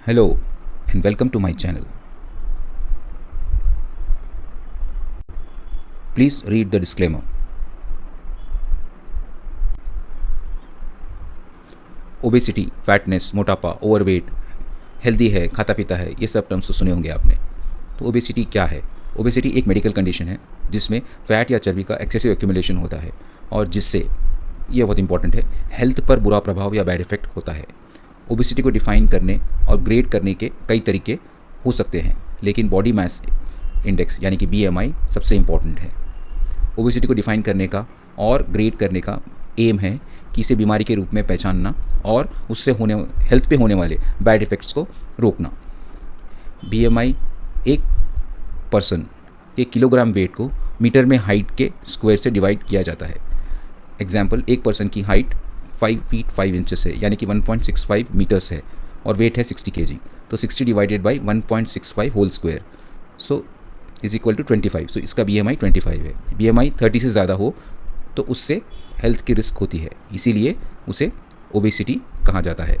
Hello and welcome to my channel. Please read the disclaimer. Obesity, fatness, मोटापा, overweight, healthy है, खाता पीता है, ये सब टर्म्स तो सुने होंगे आपने। तो ओबेसिटी क्या है? ओबेसिटी एक मेडिकल कंडीशन है जिसमें फैट या चर्बी का एक्सेसिव एक्यूमुलेशन होता है और जिससे, ये बहुत इंपॉर्टेंट है, हेल्थ पर बुरा प्रभाव या बैड इफेक्ट होता है। ओबेसिटी को डिफाइन करने और ग्रेड करने के कई तरीके हो सकते हैं, लेकिन बॉडी मास इंडेक्स यानी कि BMI सबसे इम्पॉर्टेंट है। ओबेसिटी को डिफाइन करने का और ग्रेड करने का एम है कि इसे बीमारी के रूप में पहचानना और उससे हेल्थ पे होने वाले बैड इफ़ेक्ट्स को रोकना। BMI एक पर्सन के किलोग्राम वेट को मीटर में हाइट के स्क्वायर से डिवाइड किया जाता है। एग्जाम्पल, एक पर्सन की हाइट 5 फीट 5 इंचेस है यानी कि 1.65 मीटर्स है और वेट है 60 kg, तो 60 divided by 1.65 whole square so is equal to 25। So इसका BMI 25 है। BMI 30 से ज़्यादा हो तो उससे हेल्थ की रिस्क होती है, इसीलिए उसे ओबेसिटी कहा जाता है।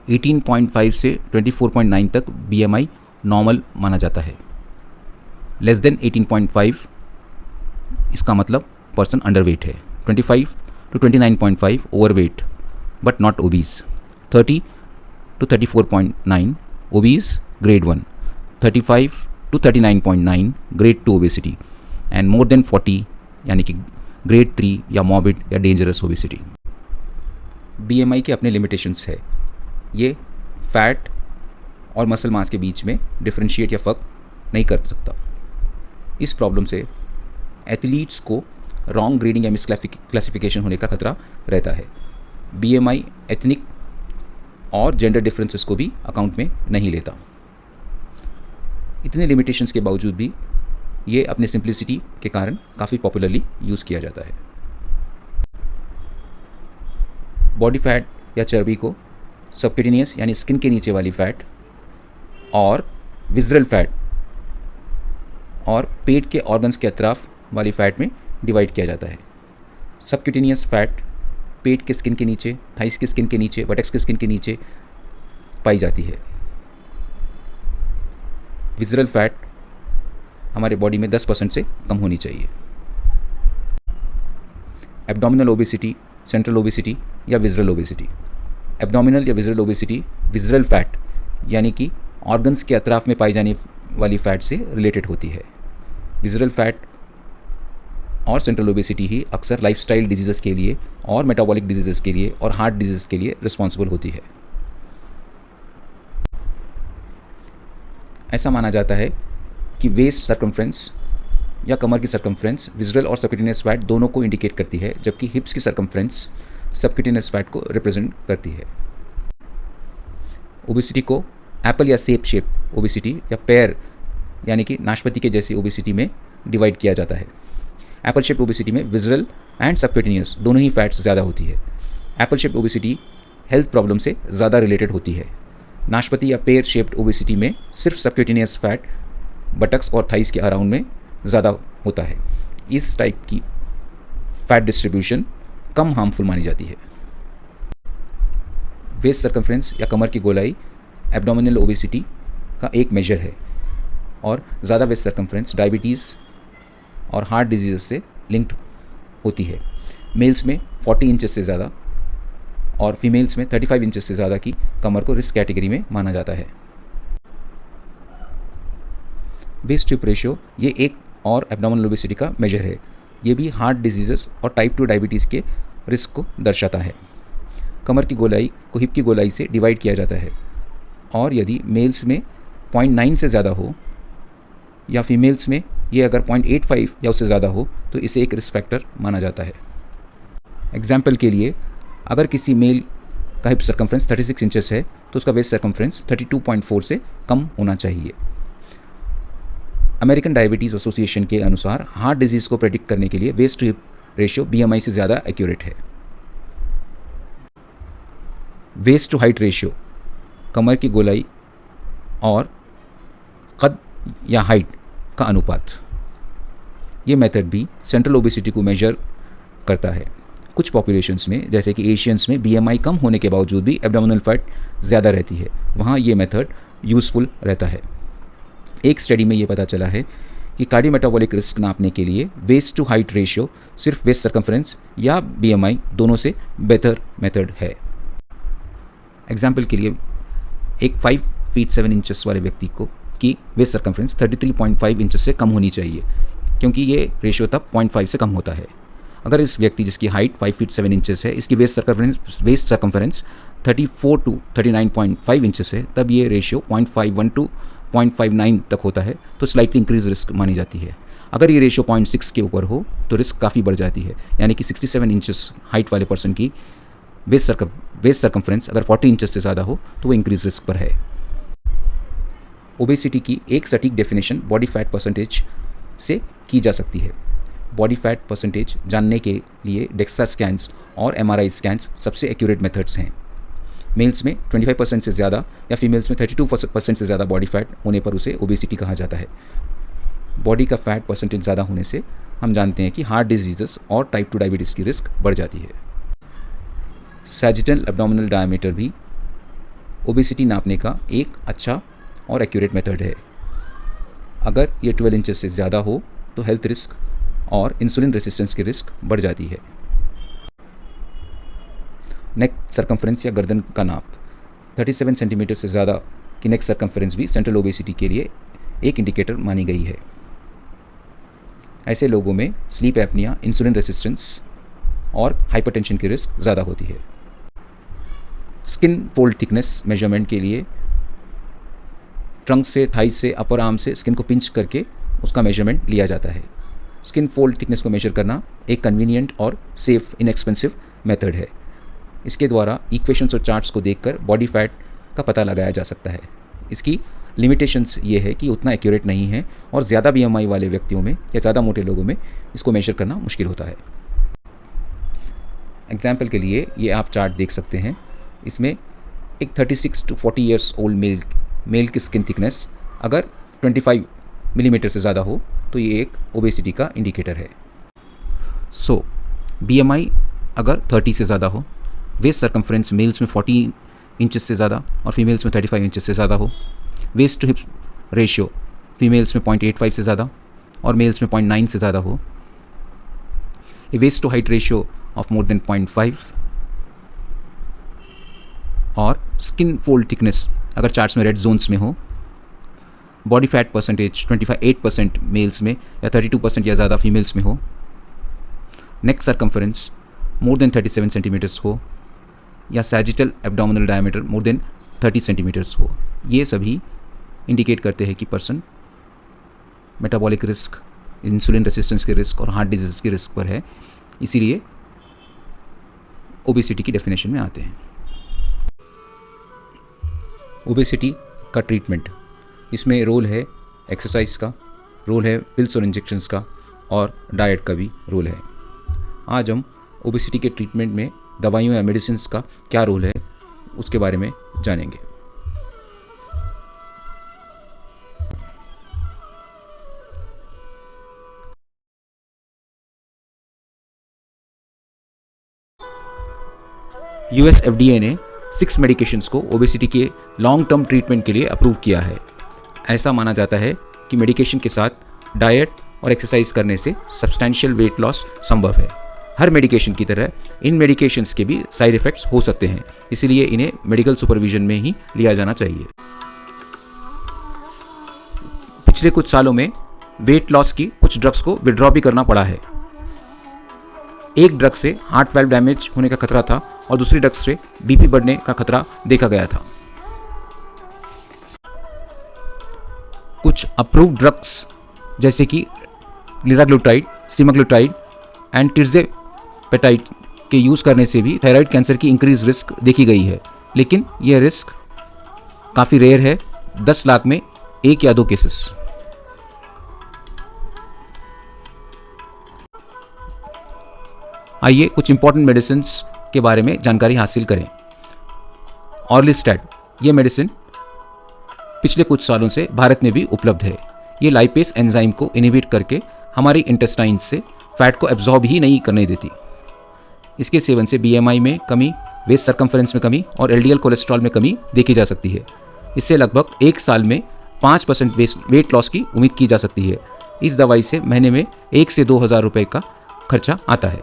18.5 से 24.9 तक BMI नॉर्मल माना जाता है। लेस देन 18.5 इसका मतलब पर्सन अंडरवेट है। 25 to 29.5 overweight but not obese. 30 to 34.9 obese grade 1। 35 to 39.9 grade 2 obesity and more than 40 यानी कि ग्रेड 3 या मॉर्बिड या डेंजरस ओबेसिटी। BMI के अपने लिमिटेशंस है। ये फैट और मसल मास के बीच में डिफरेंशिएट या फर्क नहीं कर सकता। इस प्रॉब्लम से एथलीट्स को रॉन्ग ग्रेडिंग या मिसक्लासिफिकेशन होने का खतरा रहता है। BMI एथनिक और जेंडर डिफरेंसेस को भी अकाउंट में नहीं लेता। इतने लिमिटेशंस के बावजूद भी ये अपने सिंप्लिसिटी के कारण काफ़ी पॉपुलरली यूज़ किया जाता है। बॉडी फैट या चर्बी को सबक्यूटेनियस यानी स्किन के नीचे वाली फैट और विजरल फैट और पेट के ऑर्गन्स के अतराफ वाली फैट में डिवाइड किया जाता है। सबक्यूटेनियस फैट पेट के स्किन के नीचे, थाइस के स्किन के नीचे, बटक्स के स्किन के नीचे पाई जाती है। विजरल फैट हमारे बॉडी में 10% से कम होनी चाहिए। एब्डोमिनल ओबेसिटी, सेंट्रल ओबेसिटी या विजरल ओबेसिटी। एब्डोमिनल या विजरल ओबेसिटी विजरल फैट यानी कि ऑर्गन्स के अतराफ में पाई जाने वाली फैट से रिलेटेड होती है। विजरल फैट और सेंट्रल ओबेसिटी ही अक्सर लाइफस्टाइल डिजीज़ के लिए और मेटाबॉलिक डिजीज़ के लिए और हार्ट डिजीज़ के लिए रिस्पॉन्सिबल होती है। ऐसा माना जाता है कि वेस्ट सर्कमफ्रेंस या कमर की सर्कमफ्रेंस विजरल और सबक्यूटेनियस फैट दोनों को इंडिकेट करती है, जबकि हिप्स की सर्कमफ्रेंस सबक्यूटेनियस फैट को रिप्रेजेंट करती है। ओबेसिटी को एप्पल या सेब शेप ओबेसिटी या पेयर यानी कि नाशपाती के जैसी ओबेसिटी में डिवाइड किया जाता है। एप्पल शेप ओबेसिटी में विजरल एंड सबक्यूटेनियस दोनों ही फैट्स ज़्यादा होती है। Apple shape obesity health problem से ज़्यादा रिलेटेड होती है। नाशपाती या पेयर शेप्ड ओबेसिटी में सिर्फ सबक्यूटेनियस फैट बटक्स और थाइस के अराउंड में ज़्यादा होता है। इस टाइप की फैट डिस्ट्रीब्यूशन कम हार्मफुल मानी जाती है। वेस्ट सर्कमफ्रेंस या कमर की गोलाई एब्डोमिनल ओबेसिटी का एक मेजर है और ज़्यादा वेस्ट सर्कमफ्रेंस डायबिटीज़ और हार्ट डिजीज़ से लिंक्ड होती है। मेल्स में 40 इंचेस से ज़्यादा और फीमेल्स में 35 इंचेस से ज़्यादा की कमर को रिस्क कैटेगरी में माना जाता है। वेस्ट टू हिप रेशियो ये एक और एब्डोमिनल ओबेसिटी का मेजर है। ये भी हार्ट डिजीज़ और टाइप 2 डायबिटीज़ के रिस्क को दर्शाता है। कमर की गोलाई को हिप की गोलाई से डिवाइड किया जाता है और यदि मेल्स में 0.9 से ज़्यादा हो या फीमेल्स में ये अगर 0.85 या उससे ज़्यादा हो तो इसे एक रिस्क फैक्टर माना जाता है। एग्जाम्पल के लिए, अगर किसी मेल का हिप सर्कमफ्रेंस 36 इंचेस है तो उसका वेस्ट सर्कमफ्रेंस 32.4 से कम होना चाहिए। अमेरिकन डायबिटीज़ एसोसिएशन के अनुसार हार्ट डिजीज़ को प्रेडिक्ट करने के लिए waist to hip ratio BMI से ज़्यादा एक्यूरेट है। वेस्ट टू हाइट रेशियो कमर की गोलाई और कद या हाइट का अनुपात, ये मेथड भी सेंट्रल ओबेसिटी को मेजर करता है कुछ पॉपुलेशंस में जैसे कि एशियंस में BMI कम होने के बावजूद भी एब्डोमिनल फैट ज़्यादा रहती है, वहाँ ये मेथड यूज़फुल रहता है। एक स्टडी में ये पता चला है कि कार्डियोमेटाबॉलिक रिस्क नापने के लिए वेस्ट टू हाइट रेशियो सिर्फ वेस्ट सर्कम्फ्रेंस या BMI दोनों से बेहतर मेथड है। एग्जाम्पल के लिए एक 5 फीट 7 इंचेस वाले व्यक्ति को की वेस्ट सर्कम्फ्रेंस 33.5 इंचेस से कम होनी चाहिए, क्योंकि ये रेशियो तब 0.5 से कम होता है। अगर इस व्यक्ति जिसकी हाइट 5 फीट 7 इंचेस है, इसकी वेस्ट सर्कम्फ्रेंस 34 टू 39.5 इंचेस है, तब ये रेशियो 0.51 टू 0.59 तक होता है, तो स्लाइटली इंक्रीज रिस्क मानी जाती है। अगर ये रेशियो 0.6 के ऊपर हो तो रिस्क काफ़ी बढ़ जाती है, यानी कि 67 इंचेस हाइट वाले पर्सन की वेस्ट सर्कम्फ्रेंस अगर 40 इंचेस से ज़्यादा हो तो वो इंक्रीज रिस्क पर है। ओबेसिटी की एक सटीक डेफिनेशन बॉडी फैट परसेंटेज से की जा सकती है। बॉडी फैट परसेंटेज जानने के लिए डेक्सा स्कैन्स और MRI स्कैन्स सबसे एक्यूरेट मेथड्स हैं। मेल्स में 25% से ज़्यादा या फीमेल्स में 32% से ज़्यादा बॉडी फैट होने पर उसे ओबेसिटी कहा जाता है। बॉडी का फैट परसेंटेज ज़्यादा होने से हम जानते हैं कि हार्ट डिजीज़ेस और टाइप 2 डायबिटीज़ की रिस्क बढ़ जाती है। सैजिटल एब्डोमिनल डायमीटर भी ओबेसिटी नापने का एक अच्छा और एक्यूरेट मेथड है। अगर ये 12 इंचेस से ज़्यादा हो तो हेल्थ रिस्क और इंसुलिन रेसिस्टेंस की रिस्क बढ़ जाती है। नेक सर्कम्फ्रेंस या गर्दन का नाप 37 सेंटीमीटर से ज़्यादा की नेक सर्कम्फ्रेंस भी सेंट्रल ओबेसिटी के लिए एक इंडिकेटर मानी गई है। ऐसे लोगों में स्लीप एपनिया, इंसुलिन रेसिस्टेंस और हाइपरटेंशन की रिस्क ज़्यादा होती है। स्किन फोल्ड थिकनेस मेजरमेंट के लिए ट्रंक से, थाई से, अपर आर्म से स्किन को पिंच करके उसका मेजरमेंट लिया जाता है। स्किन फोल्ड थिकनेस को मेजर करना एक कन्वीनियंट और सेफ इनएक्सपेंसिव मेथड है। इसके द्वारा इक्वेशंस और चार्ट्स को देखकर बॉडी फैट का पता लगाया जा सकता है। इसकी लिमिटेशंस ये है कि उतना एक्यूरेट नहीं है और ज़्यादा BMI वाले व्यक्तियों में या ज़्यादा मोटे लोगों में इसको मेजर करना मुश्किल होता है। एग्जाम्पल के लिए ये आप चार्ट देख सकते हैं। इसमें एक 36 टू 40 ईयर्स ओल्ड मेल की स्किन थिकनेस अगर 25 मिलीमीटर से ज़्यादा हो तो ये एक ओबेसिटी का इंडिकेटर है। सो BMI अगर 30 से ज़्यादा हो, वेस्ट सर्कम्फ्रेंस मेल्स में 40 इंचेस से ज़्यादा और फीमेल्स में 35 इंचेस से ज़्यादा हो, waist to hips ratio females में 0.85 से ज़्यादा और मेल्स में 0.9 से ज़्यादा हो, a waist to height ratio of more than 0.5 और स्किन फोल्ड थिकनेस अगर चार्ट्स में रेड जोन्स में हो, बॉडी फैट परसेंटेज 28% मेल्स में या 32% या ज़्यादा फीमेल्स में हो, neck circumference more than 37 centimetres हो या sagittal abdominal diameter more than 30 centimetres हो, ये सभी इंडिकेट करते हैं कि person metabolic risk, insulin resistance के रिस्क और हार्ट डिजीज़ के रिस्क पर है। इसीलिए ओबेसिटी की डेफिनेशन में आते हैं। ओबेसिटी का ट्रीटमेंट, इसमें रोल है एक्सरसाइज का, रोल है पिल्स और इंजेक्शंस का और डाइट का भी रोल है। आज हम ओबेसिटी के ट्रीटमेंट में दवाइयों या मेडिसिन का क्या रोल है उसके बारे में जानेंगे। US FDA ने 6 मेडिकेशंस को ओबेसिटी के लॉन्ग टर्म ट्रीटमेंट के लिए अप्रूव किया है। ऐसा माना जाता है कि मेडिकेशन के साथ डाइट और एक्सरसाइज करने से सब्सटैंशियल वेट लॉस संभव है। हर मेडिकेशन की तरह इन मेडिकेशंस के भी साइड इफ़ेक्ट्स हो सकते हैं, इसलिए इन्हें मेडिकल सुपरविजन में ही लिया जाना चाहिए। पिछले कुछ सालों में वेट लॉस की कुछ ड्रग्स को विड्रॉ भी करना पड़ा है। एक ड्रग से हार्ट वाल्व डैमेज होने का खतरा था और दूसरी ड्रग से बीपी बढ़ने का खतरा देखा गया था। कुछ अप्रूव्ड ड्रग्स जैसे कि लिराग्लुटाइड, सीमाग्लुटाइड एंड टिर्जेपेटाइड के यूज़ करने से भी थायराइड कैंसर की इंक्रीज रिस्क देखी गई है, लेकिन यह रिस्क काफ़ी रेयर है, 10 लाख में 1 या 2 केसेस। आइए कुछ इंपॉर्टेंट मेडिसिन के बारे में जानकारी हासिल करें। ऑर्लिस्टैट, ये मेडिसिन पिछले कुछ सालों से भारत में भी उपलब्ध है। ये लाइपेस एंजाइम को इनहिबिट करके हमारी इंटेस्टाइन से फैट को एब्जॉर्ब ही नहीं करने देती। इसके सेवन से BMI में कमी, वेस्ट सर्कम्फ्रेंस में कमी और LDL कोलेस्ट्रॉल में कमी देखी जा सकती है। इससे लगभग 1 साल में 5% वेट लॉस की उम्मीद की जा सकती है। इस दवाई से महीने में 1 से 2 हज़ार रुपये का खर्चा आता है।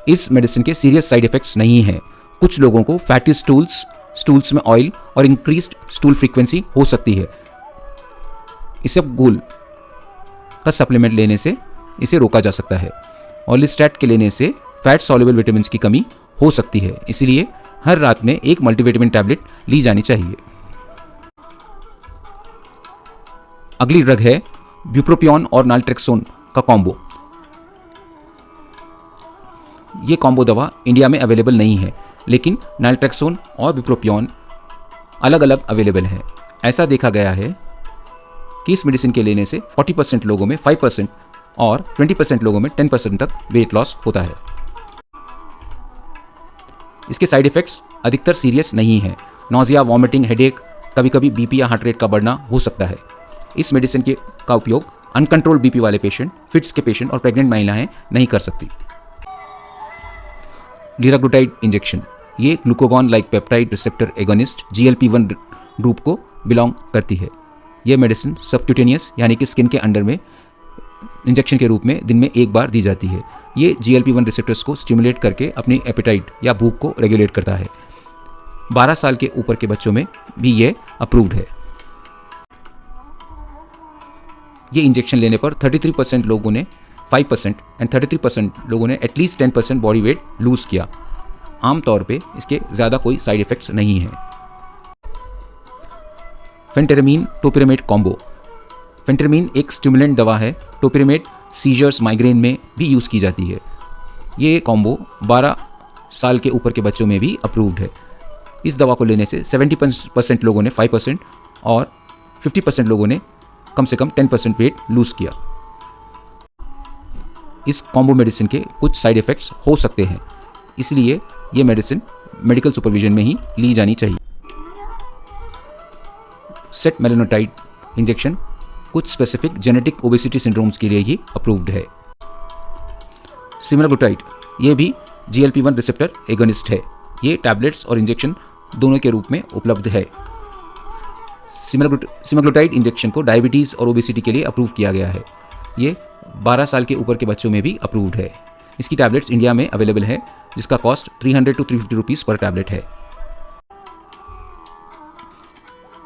इस मेडिसिन के सीरियस साइड इफ़ेक्ट्स नहीं हैं। कुछ लोगों को फैटी स्टूल्स में ऑयल और इंक्रीज्ड स्टूल फ्रीक्वेंसी हो सकती है। इसबगोल का सप्लीमेंट लेने से इसे रोका जा सकता है। ऑर्लिस्टैट के लेने से फैट सॉल्युबल विटामिन की कमी हो सकती है, इसलिए हर रात में एक मल्टीविटामिन टैबलेट ली जानी चाहिए। अगली ड्रग है ब्यूप्रोपियोन और नाल्ट्रेक्सोन का कॉम्बो। ये कॉम्बो दवा इंडिया में अवेलेबल नहीं है, लेकिन नाल्ट्रेक्सोन और ब्यूप्रोपियोन अलग अलग अवेलेबल है। ऐसा देखा गया है कि इस मेडिसिन के लेने से 40% लोगों में 5% और 20% लोगों में 10% तक वेट लॉस होता है। इसके साइड इफ़ेक्ट्स अधिकतर सीरियस नहीं है। नॉजिया, वॉमिटिंग, हेडेक, कभी कभी BP या हार्ट रेट का बढ़ना हो सकता है। इस मेडिसिन का उपयोग अनकंट्रोल BP वाले पेशेंट, फिट्स के पेशेंट और प्रेग्नेंट महिलाएं नहीं कर सकती। लिराग्लुटाइड इंजेक्शन, ये glucagon like peptide receptor agonist GLP-1 group को बिलोंग करती है। यह मेडिसिन सबक्यूटेनियस यानी कि स्किन के अंडर में इंजेक्शन के रूप में दिन में 1 बार दी जाती है। ये GLP-1 रिसेप्टर्स को स्टिमुलेट करके अपनी एपेटाइट या भूख को रेगुलेट करता है। 12 साल के ऊपर के बच्चों में भी ये अप्रूव्ड है। ये इंजेक्शन लेने पर 33% लोगों ने 5% एंड 33% लोगों ने एटलीस्ट 10% बॉडी वेट लूज़ किया। आमतौर पे इसके ज़्यादा कोई साइड इफ़ेक्ट्स नहीं हैं। फेंटेरामीन टोपिरामेट कॉम्बो। फेंटेरामीन एक स्टिमुलेंट दवा है। टोपिरामेट सीजर्स, माइग्रेन में भी यूज़ की जाती है। ये कॉम्बो 12 साल के ऊपर के बच्चों में भी अप्रूव्ड है। इस दवा को लेने से 70% लोगों ने 5% और 50% लोगों ने कम से कम 10% वेट लूज़ किया। इस कॉम्बो मेडिसिन के कुछ साइड इफ़ेक्ट्स हो सकते हैं, इसलिए ये मेडिसिन मेडिकल सुपरविजन में ही ली जानी चाहिए। सेटमेलानोटाइड इंजेक्शन कुछ स्पेसिफिक जेनेटिक ओबेसिटी सिंड्रोम्स के लिए ही अप्रूव्ड है। सेमाग्लुटाइड, ये भी GLP-1 रिसेप्टर एगोनिस्ट है। ये टैबलेट्स और इंजेक्शन दोनों के रूप में उपलब्ध है। सेमाग्लुटाइड इंजेक्शन को डायबिटीज़ और ओबेसिटी के लिए अप्रूव किया गया है। ये 12 साल के ऊपर के बच्चों में भी अप्रूव्ड है। इसकी टैबलेट्स इंडिया में अवेलेबल है, जिसका कॉस्ट 300 to 350 रुपीज़ पर टैबलेट है।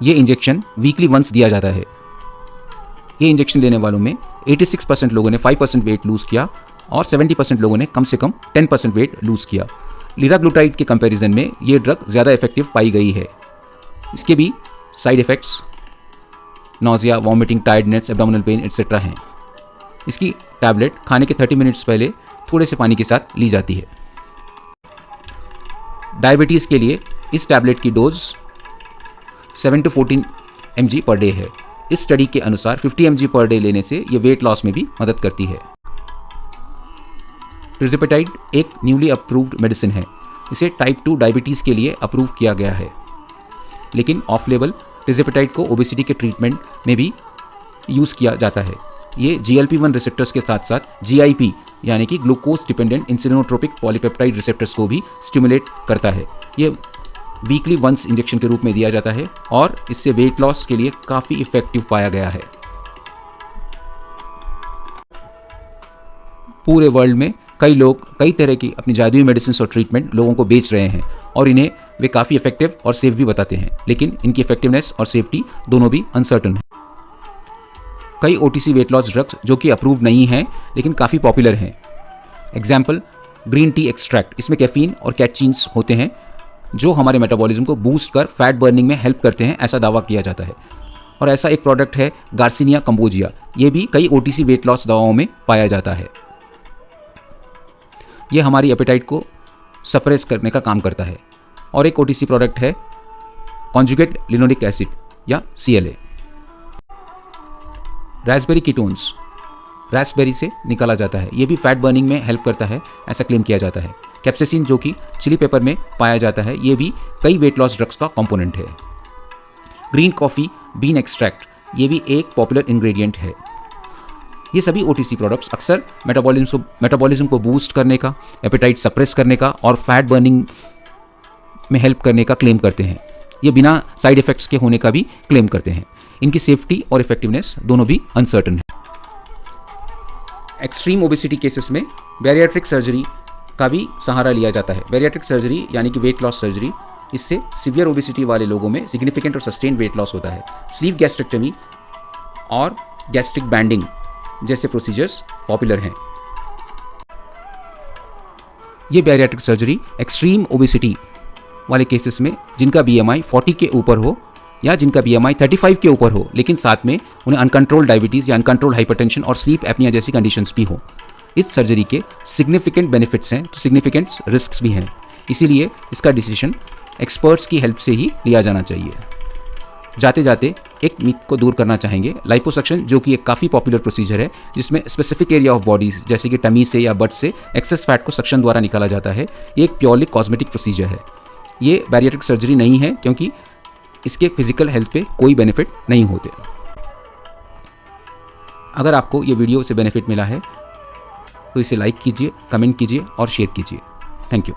ये इंजेक्शन वीकली वंस दिया जाता है। ये इंजेक्शन लेने वालों में 86% लोगों ने 5% वेट लूज़ किया और 70% लोगों ने कम से कम 10% वेट लूज़ किया। लिराग्लुटाइड के कंपैरिजन में ये ड्रग ज़्यादा इफेक्टिव पाई गई है। इसके भी side effects nausea, vomiting, tiredness, abdominal pain etcetera हैं। इसकी टैबलेट खाने के 30 मिनट्स पहले थोड़े से पानी के साथ ली जाती है। डायबिटीज़ के लिए इस टैबलेट की dose 7 to 14 mg per day है। इस स्टडी के अनुसार 50 mg पर डे लेने से ये वेट लॉस में भी मदद करती है। ट्रिज़ेपेटाइड एक न्यूली अप्रूव्ड मेडिसिन है। इसे टाइप 2 डायबिटीज़ के लिए अप्रूव किया गया है, लेकिन ऑफ लेबल ट्रिज़ेपेटाइड को ओबेसिटी के ट्रीटमेंट में भी यूज़ किया जाता है। ये GLP-1 रिसेप्टर्स के साथ साथ GIP यानी कि ग्लूकोज डिपेंडेंट इंसुलिनोट्रोपिक पॉलीपेप्टाइड रिसेप्टर्स को भी स्टिमुलेट करता है। ये वीकली वंस इंजेक्शन के रूप में दिया जाता है और इससे वेट लॉस के लिए काफ़ी इफेक्टिव पाया गया है। पूरे वर्ल्ड में कई लोग कई तरह की अपनी जादुई मेडिसिन और ट्रीटमेंट लोगों को बेच रहे हैं और इन्हें वे काफ़ी इफेक्टिव और सेफ भी बताते हैं, लेकिन इनकी इफेक्टिवनेस और सेफ्टी दोनों भी अनसर्टन है। कई OTC वेट लॉस ड्रग्स जो कि अप्रूव नहीं हैं लेकिन काफ़ी पॉपुलर हैं। एग्जाम्पल ग्रीन टी एक्सट्रैक्ट, इसमें कैफीन और कैटचीन्स होते हैं जो हमारे मेटाबॉलिज्म को बूस्ट कर फैट बर्निंग में हेल्प करते हैं, ऐसा दावा किया जाता है। और ऐसा एक प्रोडक्ट है गार्सिनिया कंबोजिया, ये भी कई OTC वेट लॉस दवाओं में पाया जाता है। यह हमारी एपेटाइट को सप्रेस करने का काम करता है। और एक OTC प्रोडक्ट है कॉन्जुगेट लिनोलिक एसिड या CLA। रास्पबेरी कीटोन्स रास्पबेरी से निकाला जाता है, ये भी फैट बर्निंग में हेल्प करता है, ऐसा क्लेम किया जाता है। कैप्सेसिन जो कि चिली पेपर में पाया जाता है, ये भी कई वेट लॉस ड्रग्स का कंपोनेंट है। ग्रीन कॉफ़ी बीन एक्सट्रैक्ट, ये भी एक पॉपुलर इंग्रेडिएंट है। ये सभी OTC प्रोडक्ट्स अक्सर मेटाबॉलिज्म को बूस्ट करने का, एपेटाइट सप्रेस करने का और फैट बर्निंग में हेल्प करने का क्लेम करते हैं। ये बिना साइड इफ़ेक्ट्स के होने का भी क्लेम करते हैं। इनकी सेफ्टी और इफेक्टिवनेस दोनों भी अनसर्टन है। एक्सट्रीम ओबेसिटी केसेस में बैरियाट्रिक सर्जरी का भी सहारा लिया जाता है। बैरियाट्रिक सर्जरी यानी कि वेट लॉस सर्जरी, इससे सीवियर ओबेसिटी वाले लोगों में सिग्निफिकेंट और सस्टेन वेट लॉस होता है। स्लीव गैस्ट्रेक्टमी और गैस्ट्रिक बैंडिंग जैसे प्रोसीजर्स पॉपुलर हैं। ये बैरियाट्रिक सर्जरी एक्सट्रीम ओबेसिटी वाले केसेस में जिनका BMI 40 के ऊपर हो या जिनका BMI 35 के ऊपर हो, लेकिन साथ में उन्हें अनकंट्रोल्ड डायबिटीज़ या अनकंट्रोल्ड हाइपरटेंशन और स्लीप एपनिया जैसी कंडीशंस भी हो। इस सर्जरी के सिग्निफिकेंट बेनिफिट्स हैं तो सिग्निफिकेंट रिस्क्स भी हैं, इसीलिए इसका डिसीजन एक्सपर्ट्स की हेल्प से ही लिया जाना चाहिए। जाते जाते एक मिथ को दूर करना चाहेंगे। लाइपोसक्शन जो कि एक काफ़ी पॉपुलर प्रोसीजर है जिसमें स्पेसिफिक एरिया ऑफ बॉडीज जैसे कि टमी से या बट से एक्सेस फैट को सक्शन द्वारा निकाला जाता है, ये एक प्योरली कॉस्मेटिक प्रोसीजर है। ये बैरियाट्रिक सर्जरी नहीं है क्योंकि इसके फिजिकल हेल्थ पे कोई बेनिफिट नहीं होते। अगर आपको ये वीडियो से बेनिफिट मिला है तो इसे लाइक कीजिए, कमेंट कीजिए और शेयर कीजिए। Thank you.